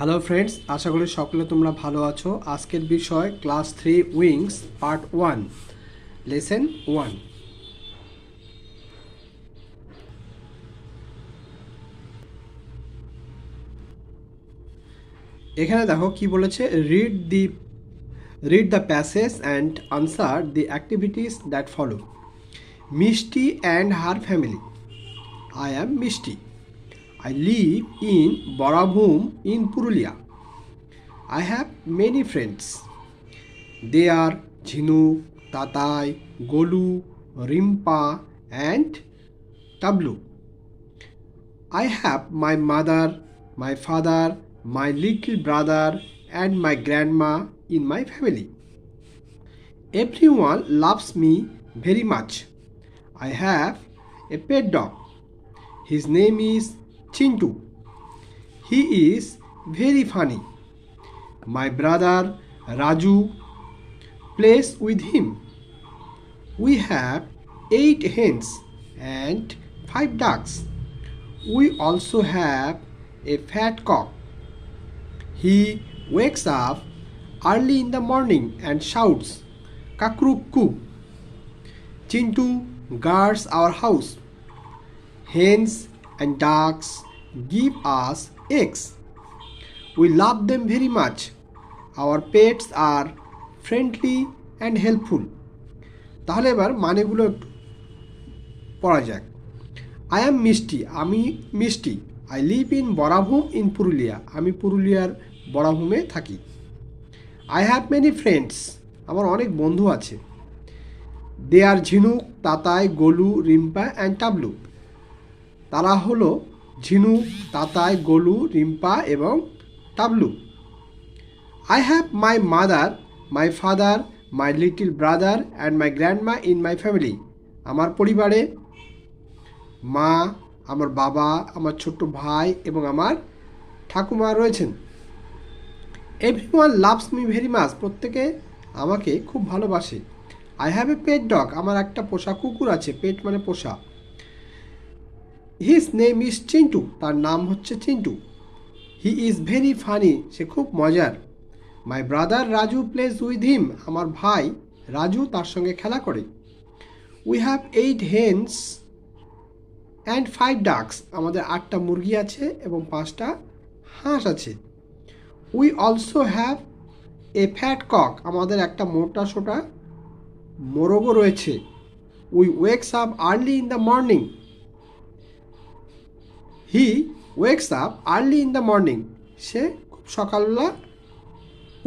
Hello friends, আশা করি সকলে তোমরা ভালো আছো। আজকের বিষয় ক্লাস 3 উইংস পার্ট 1 লেসন 1। এখানে দেখো কি বলেছে, read the passage and answer the activities that follow. Mishti and her family. I am Mishti. I live in Borabhum in Purulia. I have many friends. They are Jhinuk, Tatai, Golu, Rimpa, and Tablu. I have my mother, my father, my little brother, and my grandma in my family. Everyone loves me very much. I have a pet dog. His name is Chintu. He is very funny. My brother Raju plays with him. We have 8 hens and 5 ducks. We also have a fat cock. He wakes up early in the morning and shouts, "Kakrukku." Chintu guards our house. Hens and ducks give us eggs. We love them very much. Our pets are friendly and helpful. তাহলে এবার মানেগুলো একটু পড়া যাক। I am মিষ্টি, আমি মিষ্টি। I live in Barabhum in Purulia, আমি পুরুলিয়ার বরাভূমে থাকি। আই হ্যাভ মেনি ফ্রেন্ডস, আমার অনেক বন্ধু আছে। দে আর ঝিনুক, তাতাই, গোলু, রিম্পা অ্যান্ড টাবলু। তারা হলো ঝিনুক, তাতাই, গোলু, রিম্পা এবং টাবলু। I have my mother, my father, my little brother and my grandma in my family. আমার পরিবারে মা, আমার বাবা, আমার ছোট্ট ভাই এবং আমার ঠাকুমা রয়েছেন। Everyone loves me very much. প্রত্যেকে আমাকে খুব ভালোবাসে। I have a pet dog. আমার একটা পোষা কুকুর আছে। পেট মানে পোষা। His name is Chintu. তার নাম হচ্ছে Chintu. He is very funny. সে খুব মজার। My brother Raju plays with him. আমার ভাই রাজু তার সঙ্গে খেলা করে। We have 8 hens and 5 ducks. আমাদের 8টা মুরগি আছে এবং 5টা হাঁস আছে। We also have a fat cock. আমাদের একটা মোটা সোটা মোরগও রয়েছে। We wakes up early in the morning. He wakes up early in the morning. সে খুব সকালবেলা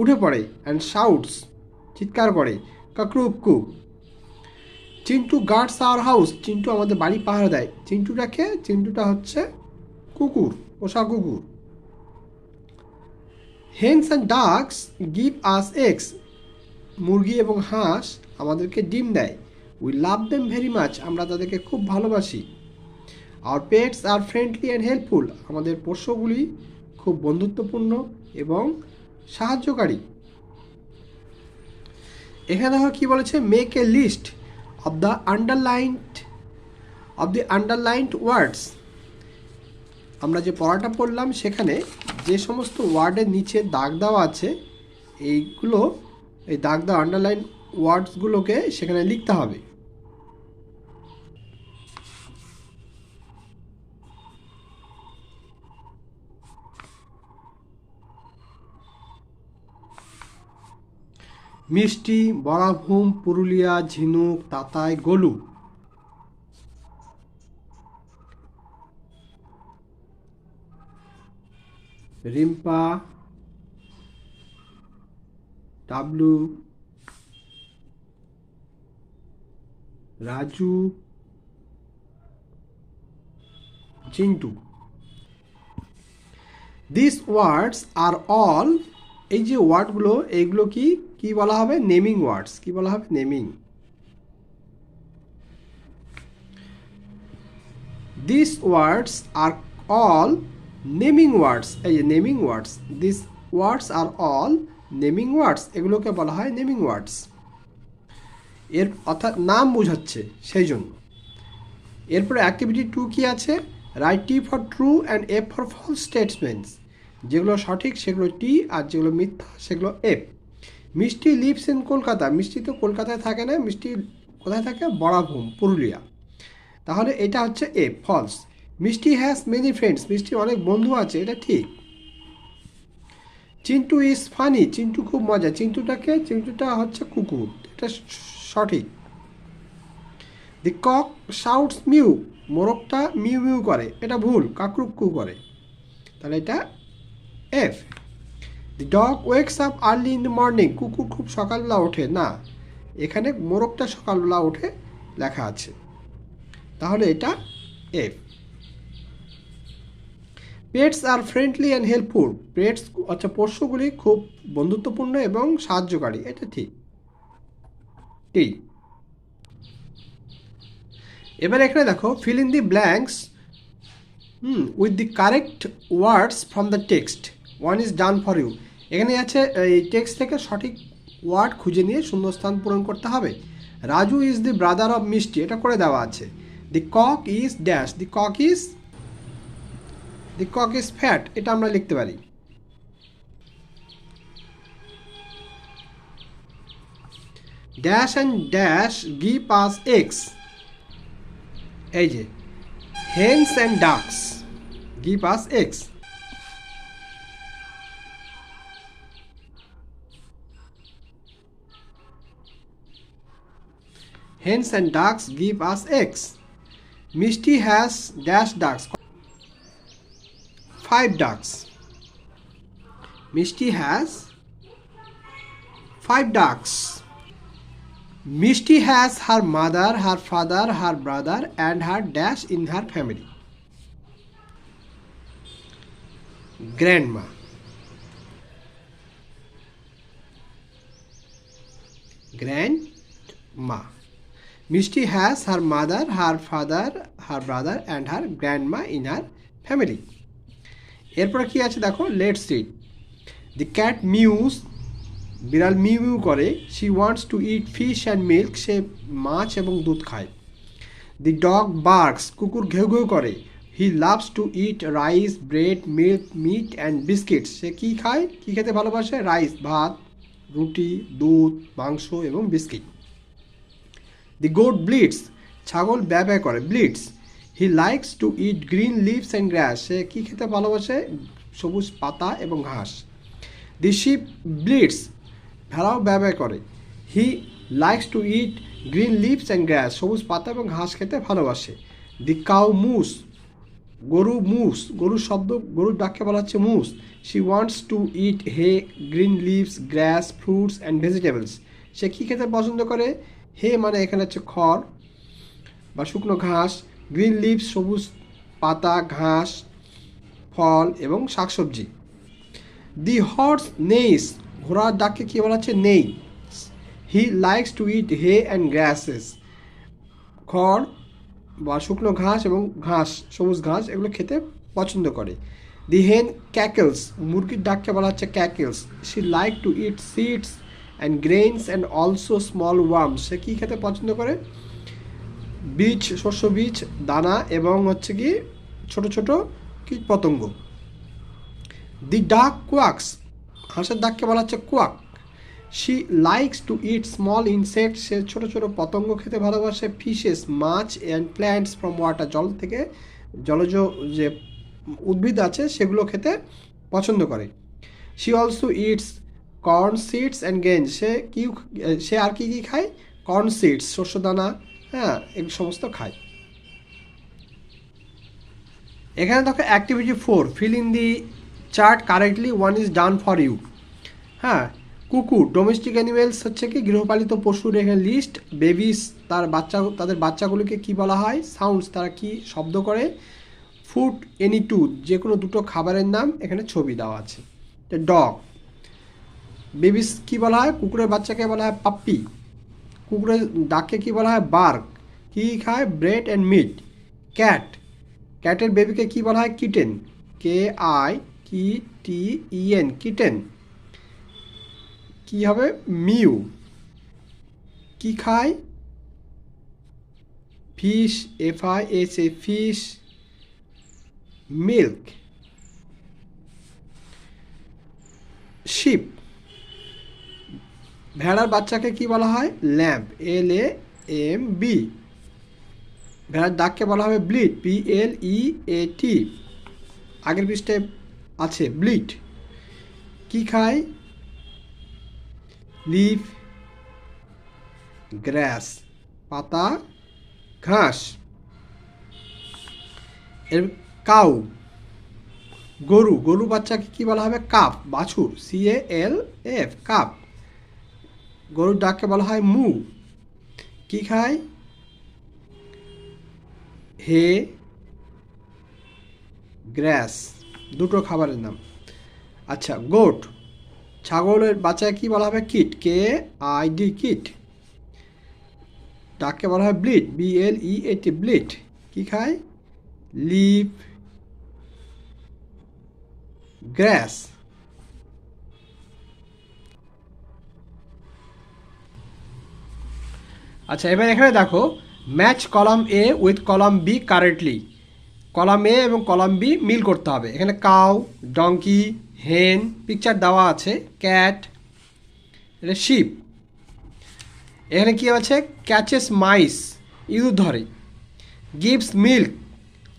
উঠে পড়ে অ্যান্ড শাউটস, চিৎকার করে, কাকরুক্কু। Chintu guards our house, Chintu আমাদের বাড়ি পাহারা দেয়। চিন্টুটা হচ্ছে কুকুর, পোষা কুকুর। Hens and ducks give us eggs, মুরগি এবং হাঁস আমাদেরকে ডিম দেয়। We love them very much, আমরা তাদেরকে খুব ভালোবাসি। Our pets are friendly and helpful, আমাদের পোষ্যগুলি খুব বন্ধুত্বপূর্ণ এবং সাহায্যকারী। এখানে দেখো কি বলেছে, make a list of the underlined words. আমরা যে পড়াটা পড়লাম সেখানে যে সমস্ত ওয়ার্ডের নিচে দাগ দেওয়া আছে, এই দাগ দেওয়া আন্ডারলাইন ওয়ার্ডসগুলোকে সেখানে লিখতে হবে। মিষ্টি, Barabhum, Purulia, Jhinuk, Tatai, Golu. Rimpa, Tablu, Raju, Chintu. This words are all, এই যে ওয়ার্ডগুলো এইগুলো কি বলা হবে, নেমিং ওয়ার্ডস। কি বলা হবে, naming. This words are all naming words, এই যে naming words. This words are all naming words, এগুলোকে বলা হয় নেমিং ওয়ার্ডস। এর অর্থাৎ নাম বোঝাচ্ছে সেই জন্য। এরপরে অ্যাক্টিভিটি 2 কি আছে, right T for true and F for false statements. যেগুলো সঠিক সেগুলো টি, আর যেগুলো মিথ্যা সেগুলো এফ। মিষ্টি লিভস ইন কলকাতা, মিষ্টি তো কলকাতায় থাকে না, মিষ্টি কোথায় থাকে? বরাভূম, পুরুলিয়া। তাহলে এটা হচ্ছে এ, ফলস। মিষ্টি হ্যাজ মেনি ফ্রেন্ডস, মিষ্টির অনেক বন্ধু আছে, এটা ঠিক। চিন্টু ইজ ফানি, চিন্টু খুব মজা, চিন্টুটা হচ্ছে কুকুর, এটা সঠিক। দি কক শাউটস মিউ, মোরগটা মিউ মিউ করে, এটা ভুল, কাকরুক্কু করে, তাহলে এটা F. The dog wakes up early in the morning, কুকুর খুব সকালবেলা ওঠে না, এখানে মোরগটা সকালবেলা ওঠে লেখা আছে, তাহলে এটা F. Pets are friendly and helpful, pets আচ্ছা পশুগুলি খুব বন্ধুত্বপূর্ণ এবং সাহায্যকারী, এটা ঠিক, টি। এবার এখানে দেখো, fill in the blanks with the correct words from the text, one is done for you. এখানে আছে এই টেক্সট থেকে সঠিক ওয়ার্ড খুঁজে নিয়ে শূন্যস্থান পূরণ করতে হবে। Raju is the brother of Mishti, এটা করে দেওয়া আছে। The cock is dash, the cock is fat, এটা আমরা লিখতে পারি। Dash and dash give us eggs, এই যে hens and ducks give us eggs. Hens and ducks give us eggs. Mishti has dash ducks, 5 ducks. Mishti has 5 ducks. Mishti has her mother, her father, her brother and her dash in her family. Grandma. Grandma. Mishti has her mother, her father, her brother and her grandma in her family. এরপর কি আছে দেখো, let's read. The cat mews, বিড়াল মিউ মিউ করে। She wants to eat fish and milk, সে মাছ এবং দুধ খায়। দি ডগ বার্কস, কুকুর ঘেউ ঘেউ করে। He loves to eat rice, bread, milk, meat and biscuits, সে কী খায়, কী খেতে ভালোবাসে? রাইস ভাত, রুটি, দুধ, মাংস এবং বিস্কিট। দি গোট ব্লিডস, ছাগল ব্যা ব্যা করে, bleats. He likes to eat green leaves and grass, সে কী খেতে ভালোবাসে? সবুজ পাতা এবং ঘাস। দি শিপ ব্লিডস, ভেড়াও ব্যা ব্যা করে। He likes to eat green leaves and grass, সবুজ পাতা এবং ঘাস খেতে ভালোবাসে। দি কাউ মুস, গরুর শব্দ, গরুর ডাককে বলা হচ্ছে moos. She wants to eat hay, green leaves, grass, fruits and vegetables, সে কী খেতে পছন্দ করে? হে মানে এখানে হচ্ছে খড় বা শুকনো ঘাস, গ্রিন লিভস সবুজ পাতা, ঘাস, ফল এবং শাকসবজি। দি হর্স নেইস, ঘোড়ার ডাককে কী বলা হচ্ছে? নেই। He likes to eat hay and grasses, খড় বা শুকনো ঘাস এবং ঘাস, সবুজ ঘাস, এগুলো খেতে পছন্দ করে। দি হেন ক্যাকেলস, মুরগির ডাককে বলা হচ্ছে cackles. She like to eat seeds and grains and also small worms, সে কী খেতে পছন্দ করে? বীজ, শস্য বীজ, দানা এবং হচ্ছে কি ছোট ছোট কীট পতঙ্গ। দি ডাক কোয়াক্স, হাঁসের ডাককে বলা হচ্ছে quack. She likes to eat small insect, সে ছোটো ছোটো পতঙ্গ খেতে ভালোবাসে। ফিশেস, মাছ অ্যান্ড প্ল্যান্টস ফ্রম ওয়াটার, জল থেকে জলজ যে উদ্ভিদ আছে সেগুলো খেতে পছন্দ করে। She also eats corn seeds and grain, সে আর কি খায়? কর্ন সিডস, শস্য দানা, হ্যাঁ, এই সমস্ত খায়। এখানে দেখো activity 4, fill in the chart correctly, one is done for you. হ্যাঁ, কুকুর ডোমেস্টিক অ্যানিমেলস হচ্ছে কি গৃহপালিত পশুর এখানে লিস্ট। বেবিস তাদের বাচ্চাগুলোকে কি বলা হয়? সাউন্ডস, তারা কি শব্দ করে। ফুড এনি টু, যে কোনো দুটো খাবারের নাম, এখানে ছবি দেওয়া আছে। ডগ বেবিস কি বলা হয়? কুকুরের বাচ্চাকে বলা হয় পাপ্পি। কুকুরের ডাককে কি বলা হয়? বার্ক। কি খায়? Bread and meet. ক্যাটের বেবিকে কি বলা হয়? Kitten, KITTEN, kitten. কি হবে? মিউ। কি খায়? Fish, FISH, fish. Milk. Sheep. ভেড়ার বাচ্চাকে কি বলা হয়? Lamb, LAMB। ভেড়ার ডাককে বলা হবে ব্লিট, BLEAT। আগের পৃষ্ঠে আছে ব্লিট। কি খায়? লিফ, গ্রাস, পাতা, ঘাস। এর কাউ, গরু। গরু বাচ্চাকে কি বলা হবে? কাফ, বাছুর, CALF, কাফ। গরুর ডাককে বলা হয় মু। কি খায়? হে, গ্রাস। দুটো খাবারের নাম। আচ্ছা, গোট। ছাগলের বাচ্চাকে কি বলা হবে? Kit, KID, kit. ডাককে বলা হয় ব্লিট, BLEAT, ব্লিট। কি খায়? লিভ, গ্রাস। আচ্ছা, এবার এখানে দেখো, match column A with column B correctly. Column A এবং কলাম B মিল করতে হবে। এখানে কাউ, ডঙ্কি, হেন, পিকচার দেওয়া আছে, ক্যাট, এটা শিপ। এখানে কি আছে? ক্যাচেস মাইস, ইঁদুর ধরে। গিভস মিল্ক,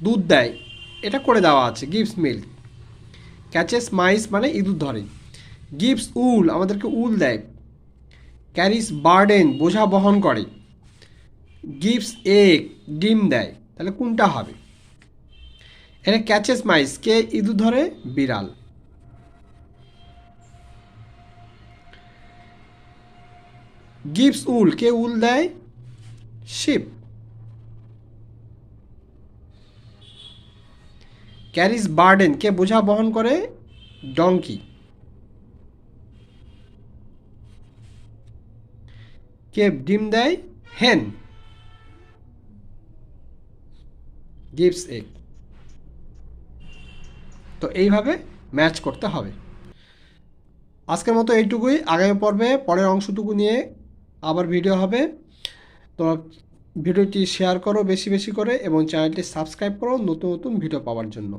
দুধ দেয়, এটা করে দেওয়া আছে, গিভস মিল্ক। ক্যাচেস মাইস মানে ইঁদুর ধরে। গিভস উল, আমাদেরকে উল দেয়। ক্যারিস বার্ডেন, বোঝা বহন করে। গিভস এগ, ডিম দেয়। তাহলে কোনটা হবে? এখানে ক্যাচেস মাইস, কে ইঁদুর ধরে? বিড়াল। গিভস উল, কে উল দেয়? শিপ। ক্যারিস বার্ডেন, কে বোঝা বহন করে? ডঙ্কি। কে ডিম দেয়? হেন। Gives egg. তো এইভাবে ম্যাচ করতে হবে। আজকের মতো এইটুকুই। আগামী পর্বে পরের অংশটুকু নিয়ে আবার ভিডিও হবে। তো ভিডিওটি শেয়ার করো বেশি বেশি করে এবং চ্যানেলটি সাবস্ক্রাইব করো নতুন নতুন ভিডিও পাওয়ার জন্য।